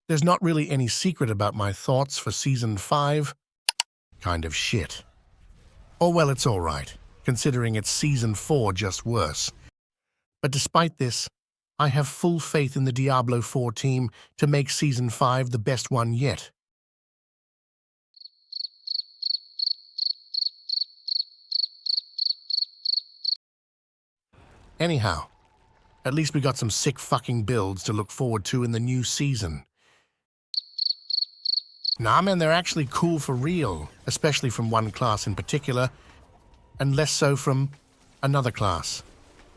There's not really any secret about my thoughts for Season 5. Kind of shit. Oh well, it's alright, considering it's Season 4 just worse. But despite this, I have full faith in the Diablo 4 team to make Season 5 the best one yet. Anyhow, at least we got some sick fucking builds to look forward to in the new season. Nah man, they're actually cool for real, especially from one class in particular, and less so from another class.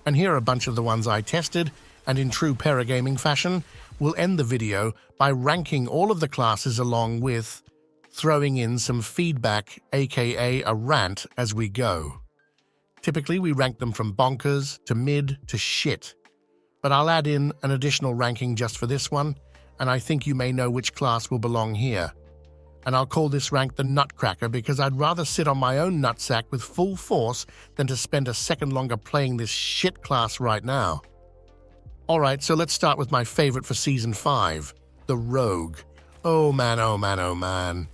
And here are a bunch of the ones I tested, and in true paragaming fashion, we'll end the video by ranking all of the classes along with throwing in some feedback, aka a rant, as we go. Typically, we rank them from bonkers to mid to shit, but I'll add in an additional ranking just for this one, and I think you may know which class will belong here. And I'll call this rank the Nutcracker because I'd rather sit on my own nutsack with full force than to spend a second longer playing this shit class right now. Alright, so let's start with my favorite for Season 5, the Rogue. Oh man, oh man, oh man.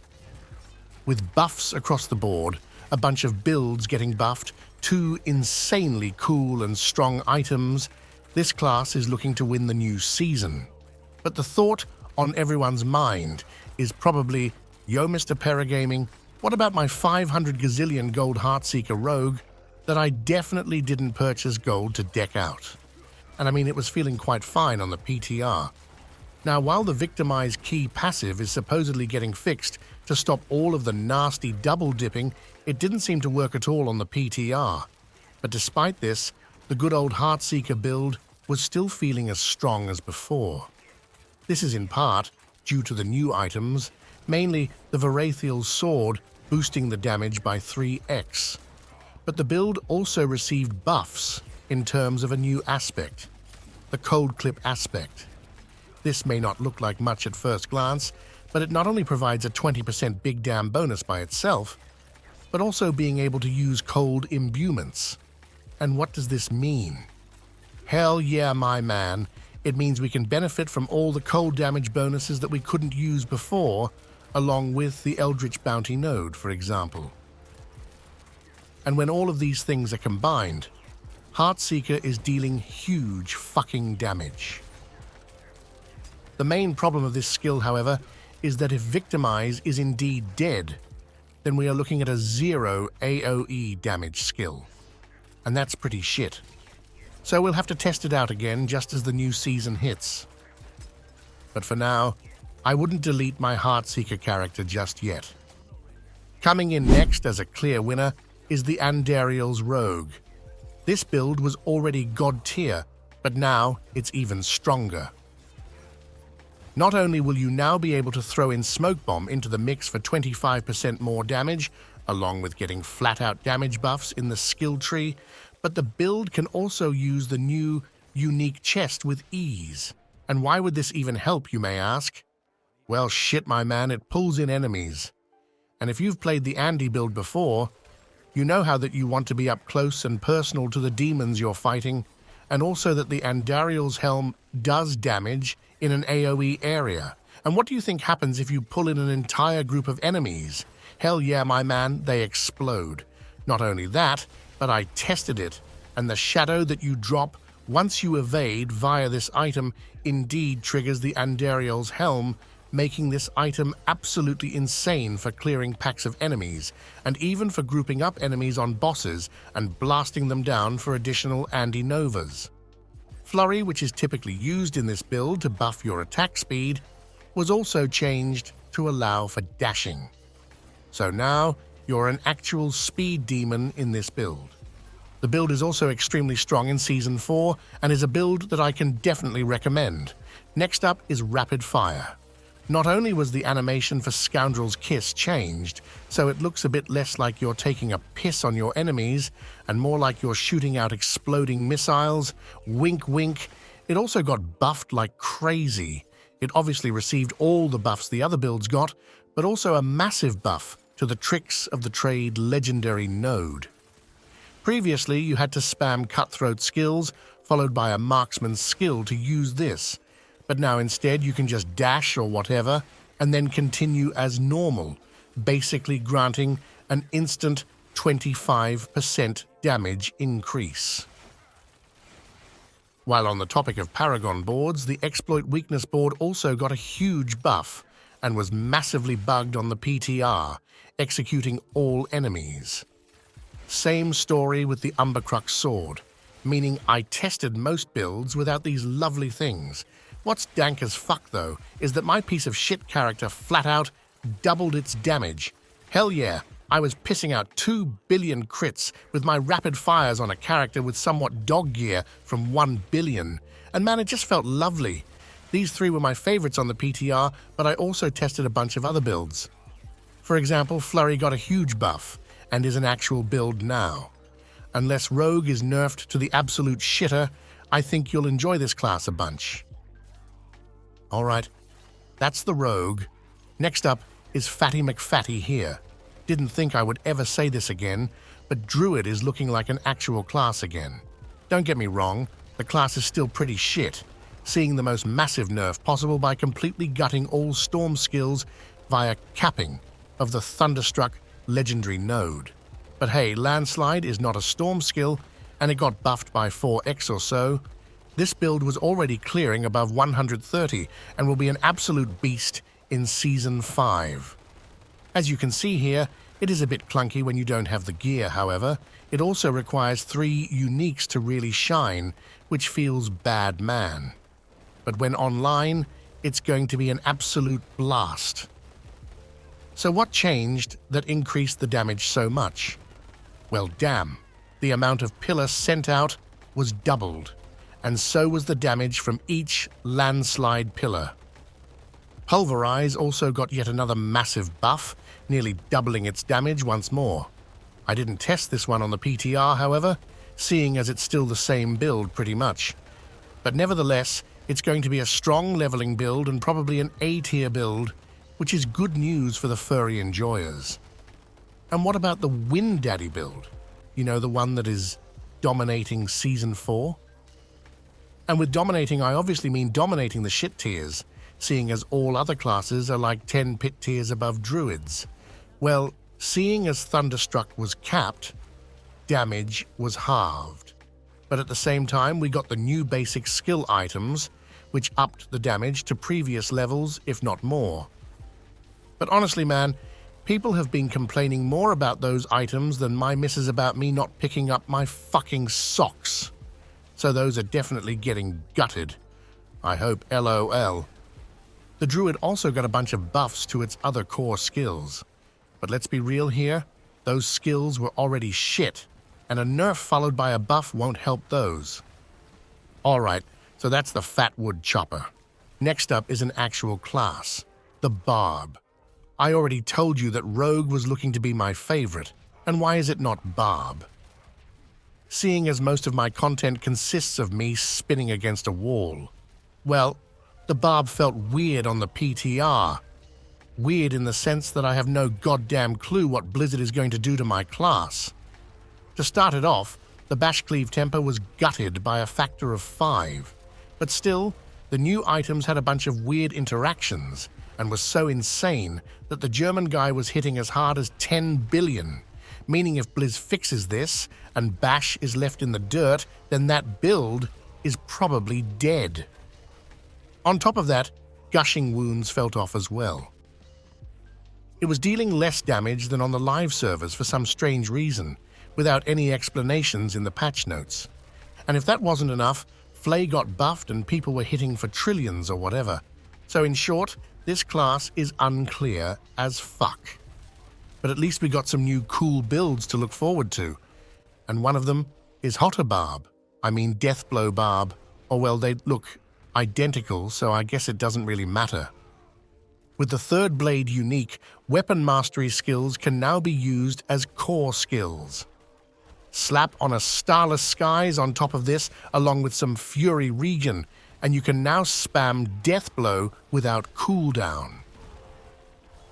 With buffs across the board, a bunch of builds getting buffed, 2 insanely cool and strong items, this class is looking to win the new season. But the thought on everyone's mind is probably, yo Mr. Paragaming, what about my 500 gazillion gold Heartseeker Rogue that I definitely didn't purchase gold to deck out? And I mean, it was feeling quite fine on the PTR. Now, while the Victimize key passive is supposedly getting fixed to stop all of the nasty double dipping, it didn't seem to work at all on the PTR. But despite this, the good old Heartseeker build was still feeling as strong as before. This is in part due to the new items, mainly the Varathiel's sword boosting the damage by 3x. But the build also received buffs in terms of a new aspect, the Cold Clip aspect. This may not look like much at first glance, but it not only provides a 20% big damn bonus by itself, but also being able to use cold imbuements. And what does this mean? Hell yeah, my man. It means we can benefit from all the cold damage bonuses that we couldn't use before, along with the Eldritch Bounty node, for example. And when all of these things are combined, Heartseeker is dealing huge fucking damage. The main problem of this skill, however, is that if Victimize is indeed dead, then we are looking at a 0 AoE damage skill. And that's pretty shit. So we'll have to test it out again just as the new season hits. But for now, I wouldn't delete my Heartseeker character just yet. Coming in next as a clear winner is the Andariel's Rogue. This build was already god tier, but now it's even stronger. Not only will you now be able to throw in Smoke Bomb into the mix for 25% more damage, along with getting flat-out damage buffs in the skill tree, but the build can also use the new unique chest with ease. And why would this even help, you may ask? Well, shit, my man, it pulls in enemies. And if you've played the Andy build before, you know how that you want to be up close and personal to the demons you're fighting, and also that the Andariel's Helm does damage in an AoE area. And what do you think happens if you pull in an entire group of enemies? Hell yeah, my man, they explode. Not only that, but I tested it, and the shadow that you drop once you evade via this item indeed triggers the Andariel's Helm, making this item absolutely insane for clearing packs of enemies, and even for grouping up enemies on bosses and blasting them down for additional Andy Novas. Flurry, which is typically used in this build to buff your attack speed, was also changed to allow for dashing. So now, you're an actual speed demon in this build. The build is also extremely strong in Season 4 and is a build that I can definitely recommend. Next up is Rapid Fire. Not only was the animation for Scoundrel's Kiss changed, so it looks a bit less like you're taking a piss on your enemies and more like you're shooting out exploding missiles, wink wink, it also got buffed like crazy. It obviously received all the buffs the other builds got, but also a massive buff to the Tricks of the Trade legendary node. Previously, you had to spam cutthroat skills, followed by a marksman's skill to use this, But now instead you can just dash or whatever, and then continue as normal, basically granting an instant 25% damage increase. While on the topic of Paragon boards, the Exploit Weakness board also got a huge buff and was massively bugged on the PTR, executing all enemies. Same story with the Umbercrux sword, meaning I tested most builds without these lovely things. What's dank as fuck though is that my piece of shit character flat out doubled its damage. Hell yeah, I was pissing out 2 billion crits with my rapid fires on a character with somewhat dog gear from 1 billion, and man, it just felt lovely. These 3 were my favorites on the PTR, but I also tested a bunch of other builds. For example, Flurry got a huge buff, and is an actual build now. Unless Rogue is nerfed to the absolute shitter, I think you'll enjoy this class a bunch. Alright, that's the Rogue. Next up is Fatty McFatty here. Didn't think I would ever say this again, but Druid is looking like an actual class again. Don't get me wrong, the class is still pretty shit, seeing the most massive nerf possible by completely gutting all storm skills via capping of the Thunderstruck legendary node. But hey, Landslide is not a storm skill, and it got buffed by 4x or so. This build was already clearing above 130 and will be an absolute beast in Season 5. As you can see here, it is a bit clunky when you don't have the gear, however. It also requires 3 uniques to really shine, which feels bad man. But when online, it's going to be an absolute blast. So what changed that increased the damage so much? Well, damn, the amount of pillar sent out was doubled, and so was the damage from each landslide pillar. Pulverize also got yet another massive buff, nearly doubling its damage once more. I didn't test this one on the PTR, however, seeing as it's still the same build pretty much. But nevertheless, it's going to be a strong leveling build and probably an A-tier build, which is good news for the furry enjoyers. And what about the Wind Daddy build? You know, the one that is dominating Season 4? And with dominating, I obviously mean dominating the shit tiers, seeing as all other classes are like 10 pit tiers above Druids. Well, seeing as Thunderstruck was capped, damage was halved. But at the same time, we got the new basic skill items, which upped the damage to previous levels, if not more. But honestly, man, people have been complaining more about those items than my missus about me not picking up my fucking socks. So those are definitely getting gutted. I hope LOL. The Druid also got a bunch of buffs to its other core skills. But let's be real here, those skills were already shit, and a nerf followed by a buff won't help those. Alright, so that's the Fat Wood Chopper. Next up is an actual class, the Barb. I already told you that Rogue was looking to be my favorite, and why is it not Barb? Seeing as most of my content consists of me spinning against a wall. Well, the Barb felt weird on the PTR. Weird in the sense that I have no goddamn clue what Blizzard is going to do to my class. To start it off, the Bashcleave temper was gutted by a factor of 5, but still, the new items had a bunch of weird interactions and was so insane that the German guy was hitting as hard as 10 billion, meaning if Blizz fixes this and Bash is left in the dirt, then that build is probably dead. On top of that, gushing wounds felt off as well. It was dealing less damage than on the live servers for some strange reason, without any explanations in the patch notes. And if that wasn't enough, Flay got buffed and people were hitting for trillions or whatever. So in short, this class is unclear as fuck. But at least we got some new cool builds to look forward to. And one of them is Hotter Barb. I mean Deathblow Barb. Or well, they look identical, so I guess it doesn't really matter. With the third blade unique, weapon mastery skills can now be used as core skills. Slap on a Starless Skies on top of this, along with some Fury Regen, and you can now spam Deathblow without cooldown.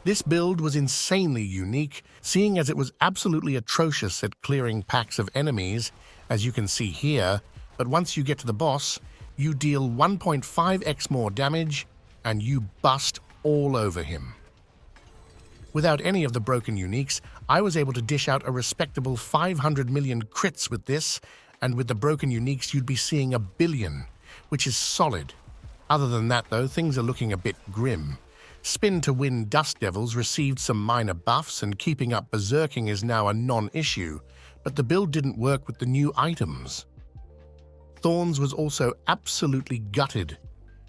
This build was insanely unique, seeing as it was absolutely atrocious at clearing packs of enemies, as you can see here, but once you get to the boss, You deal 1.5x more damage, and you bust all over him. Without any of the broken uniques, I was able to dish out a respectable 500 million crits with this, and with the broken uniques you'd be seeing 1 billion, which is solid. Other than that though, things are looking a bit grim. Spin to win Dust Devils received some minor buffs, and keeping up berserking is now a non-issue, but the build didn't work with the new items. Thorns was also absolutely gutted,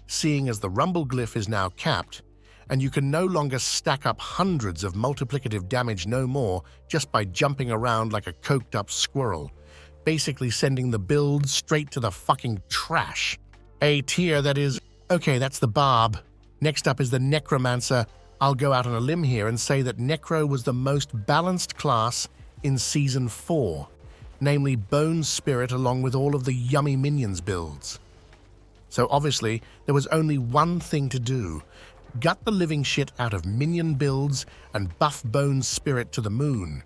seeing as the Rumble Glyph is now capped, and you can no longer stack up hundreds of multiplicative damage no more just by jumping around like a coked-up squirrel, basically sending the build straight to the fucking trash. A tier that is... Okay, that's the Barb. Next up is the Necromancer. I'll go out on a limb here and say that Necro was the most balanced class in Season 4, namely Bone Spirit along with all of the yummy minions builds. So obviously, there was only one thing to do: gut the living shit out of minion builds and buff Bone Spirit to the moon,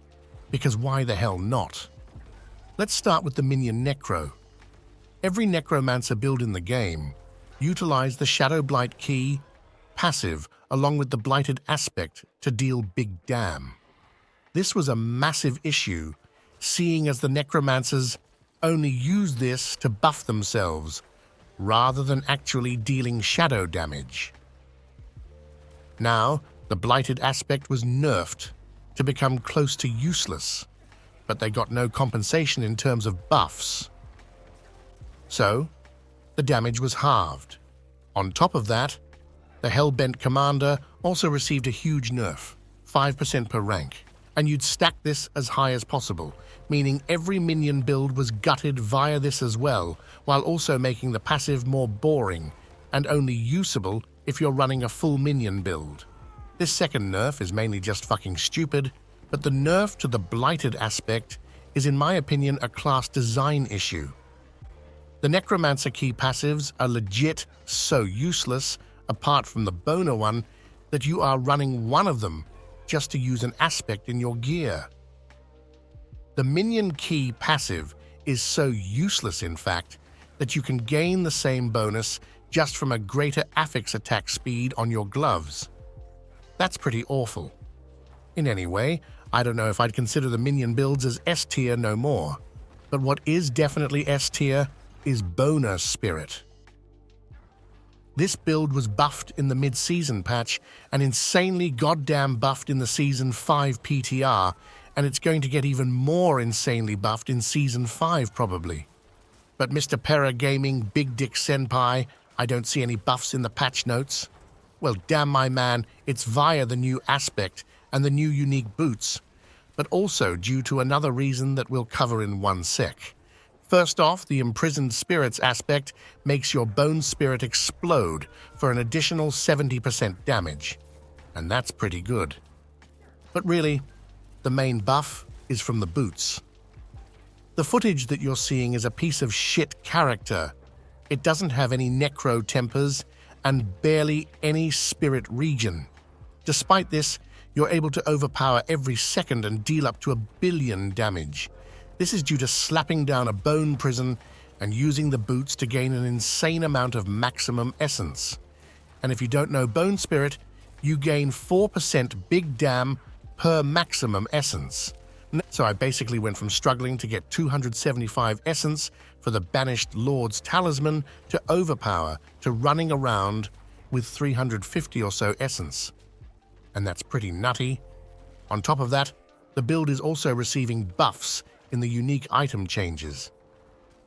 because why the hell not? Let's start with the minion Necro. Every Necromancer build in the game utilized the Shadow Blight key passive along with the Blighted aspect to deal big damn. This was a massive issue, seeing as the Necromancers only used this to buff themselves, rather than actually dealing shadow damage. Now, the Blighted aspect was nerfed to become close to useless, but they got no compensation in terms of buffs. So, the damage was halved. On top of that, the Hellbent Commander also received a huge nerf, 5% per rank, and you'd stack this as high as possible, meaning every minion build was gutted via this as well, while also making the passive more boring and only usable if you're running a full minion build. This second nerf is mainly just fucking stupid, but the nerf to the Blighted aspect is in my opinion a class design issue. The Necromancer key passives are legit so useless, apart from the boner one, that you are running one of them just to use an aspect in your gear. The minion key passive is so useless in fact that you can gain the same bonus just from a greater affix attack speed on your gloves. That's pretty awful. In any way, I don't know if I'd consider the minion builds as S tier no more, but what is definitely S tier is Boner Spirit. This build was buffed in the mid-season patch and insanely goddamn buffed in the Season 5 PTR, and it's going to get even more insanely buffed in Season 5 probably. But Mr. Para Gaming Big Dick Senpai, I don't see any buffs in the patch notes. Well, damn my man, it's via the new aspect and the new unique boots, but also due to another reason that we'll cover in one sec. First off, the Imprisoned Spirits aspect makes your Bone Spirit explode for an additional 70% damage, and that's pretty good. But really, the main buff is from the boots. The footage that you're seeing is a piece of shit character. It doesn't have any Necro tempers and barely any Spirit regen. Despite this, you're able to overpower every second and deal up to 1 billion damage. This is due to slapping down a bone prison and using the boots to gain an insane amount of maximum essence. And if you don't know Bone Spirit, you gain 4% big damn per maximum essence. So I basically went from struggling to get 275 essence for the Banished Lord's Talisman to overpower to running around with 350 or so essence. And that's pretty nutty. On top of that, the build is also receiving buffs in the unique item changes.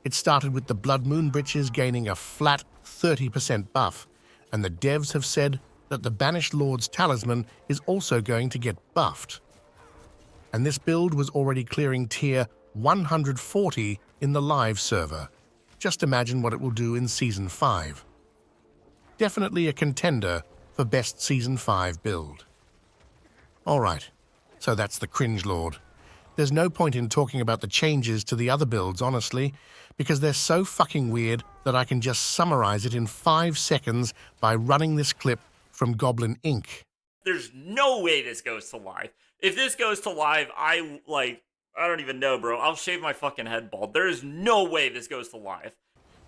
It started with the Blood Moon Breeches gaining a flat 30% buff, and the devs have said that the Banished Lord's Talisman is also going to get buffed. And this build was already clearing tier 140 in the live server. Just imagine what it will do in Season 5. Definitely a contender for best Season 5 build. Alright, so that's the Cringe Lord. There's no point in talking about the changes to the other builds, honestly, because they're so fucking weird that I can just summarize it in 5 seconds by running this clip from Goblin Inc. There's no way this goes to live. If this goes to live, I don't even know, bro. I'll shave my fucking head bald. There is no way this goes to live.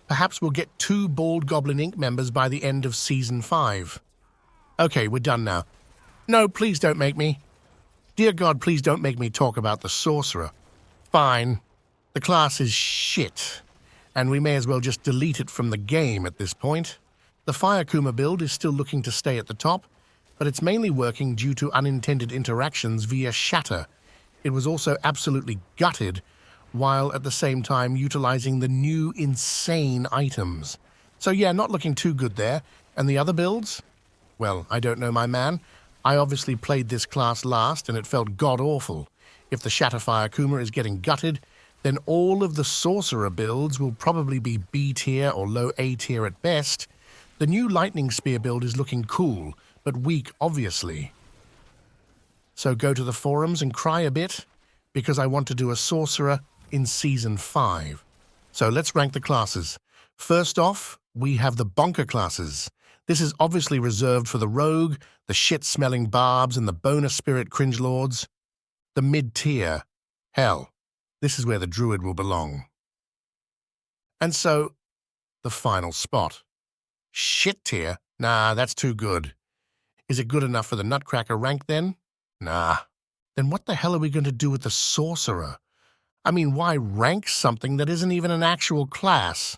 Perhaps we'll get 2 Bald Goblin Inc. members by the end of Season 5. Okay, we're done now. No, please don't make me. Dear God, please don't make me talk about the Sorcerer. Fine. The class is shit, and we may as well just delete it from the game at this point. The Fire Kuma build is still looking to stay at the top, but it's mainly working due to unintended interactions via Shatter. It was also absolutely gutted, while at the same time utilizing the new insane items. So yeah, not looking too good there. And the other builds? Well, I don't know, my man. I obviously played this class last, and it felt god-awful. If the Shatterfire Kuma is getting gutted, then all of the Sorcerer builds will probably be B tier or low A tier at best. The new Lightning Spear build is looking cool, but weak, obviously. So go to the forums and cry a bit, because I want to do a Sorcerer in Season 5. So let's rank the classes. First off, we have the Bonker classes. This is obviously reserved for the Rogue, the shit-smelling Barbs, and the Boner Spirit Cringelords. The mid-tier. Hell, this is where the Druid will belong. And so, the final spot. Shit tier? Nah, that's too good. Is it good enough for the Nutcracker rank then? Nah. Then what the hell are we going to do with the Sorcerer? I mean, why rank something that isn't even an actual class?